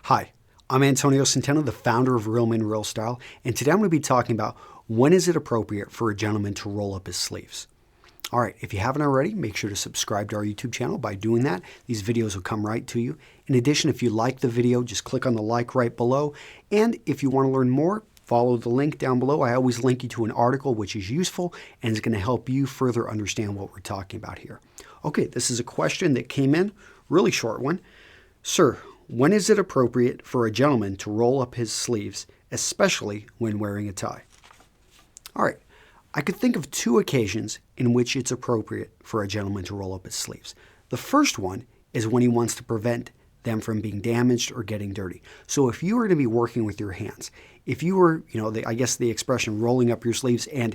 Hi, I'm Antonio Centeno, the founder of Real Men Real Style, and today I'm going to be talking about when is it appropriate for a gentleman to roll up his sleeves. All right, if you haven't already, make sure to subscribe to our YouTube channel. By doing that, these videos will come right to you. In addition, if you like the video, just click on the like right below. And if you want to learn more, follow the link down below. I always link you to an article which is useful and is going to help you further understand what we're talking about here. Okay, this is a question that came in, really short one. Sir, when is it appropriate for a gentleman to roll up his sleeves, especially when wearing a tie? All right, I could think of two occasions in which it's appropriate for a gentleman to roll up his sleeves. The first one is when he wants to prevent them from being damaged or getting dirty. So if you were to be working with your hands, if you were, I guess the expression rolling up your sleeves and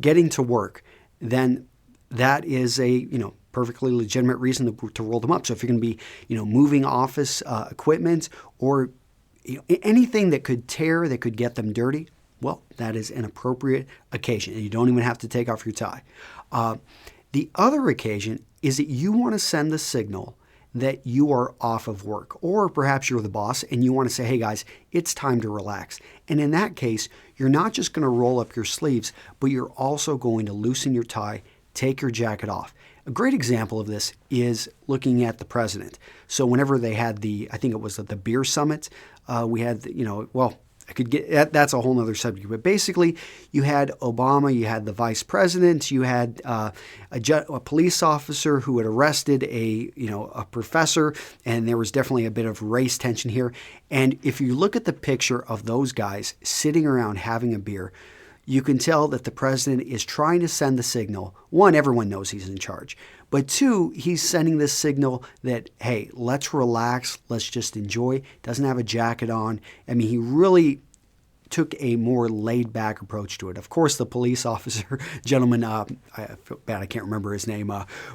getting to work, then that is a, perfectly legitimate reason to roll them up. So if you're going to be, moving office equipment or anything that could tear, that could get them dirty, well, that is an appropriate occasion, and you don't even have to take off your tie. The other occasion is that you want to send the signal that you are off of work, or perhaps you're the boss and you want to say, hey guys, it's time to relax. And in that case, you're not just going to roll up your sleeves, but you're also going to loosen your tie, take your jacket off. A great example of this is looking at the president. So whenever they had I think it was the beer summit, we had, I could get, that's a whole nother subject, but basically you had Obama, you had the vice president, you had a police officer who had arrested a professor, and there was definitely a bit of race tension here. And if you look at the picture of those guys sitting around having a beer, you can tell that the president is trying to send the signal. One, everyone knows he's in charge. But two, he's sending this signal that, hey, let's relax, let's just enjoy. Doesn't have a jacket on. I mean, he really took a more laid-back approach to it. Of course, the police officer, gentleman, I feel bad, I can't remember his name,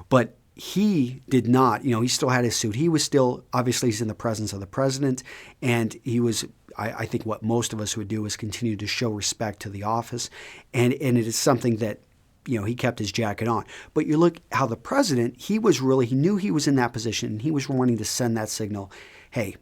but he did not, he still had his suit. He was still, obviously he's in the presence of the president, and he was, I think what most of us would do is continue to show respect to the office, and it is something that, he kept his jacket on. But you look how the president, he knew he was in that position, and he was wanting to send that signal, hey,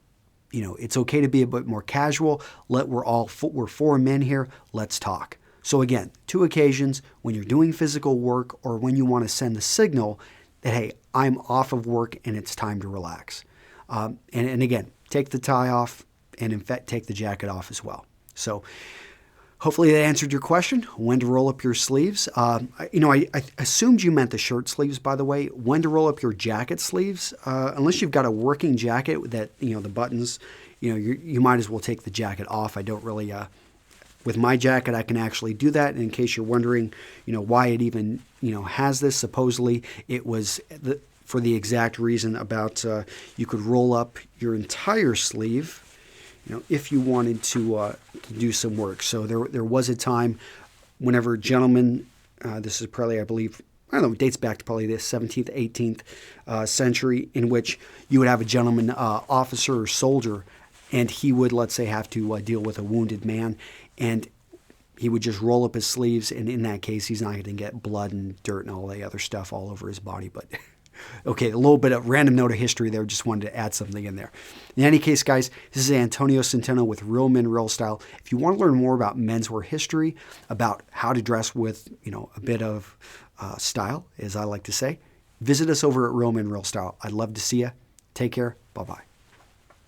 it's okay to be a bit more casual. We're four men here, let's talk. So again, two occasions, when you're doing physical work or when you want to send the signal that, hey, I'm off of work and it's time to relax. And again, take the tie off and in fact, take the jacket off as well. So hopefully that answered your question, when to roll up your sleeves. I assumed you meant the shirt sleeves, by the way. When to roll up your jacket sleeves, unless you've got a working jacket that, the buttons, you might as well take the jacket off. I don't really, with my jacket, I can actually do that. And in case you're wondering, why it even, has this, supposedly it was for the exact reason about you could roll up your entire sleeve, if you wanted to do some work. So there was a time whenever gentlemen, this is probably, I believe, it dates back to probably the 17th, 18th century, in which you would have a gentleman officer or soldier, and he would, let's say, have to deal with a wounded man, and he would just roll up his sleeves, and in that case, he's not going to get blood and dirt and all the other stuff all over his body, but... Okay, a little bit of random note of history there. Just wanted to add something in there. In any case, guys, this is Antonio Centeno with Real Men Real Style. If you want to learn more about menswear history, about how to dress with, a bit of style, as I like to say, visit us over at Real Men Real Style. I'd love to see you. Take care. Bye-bye.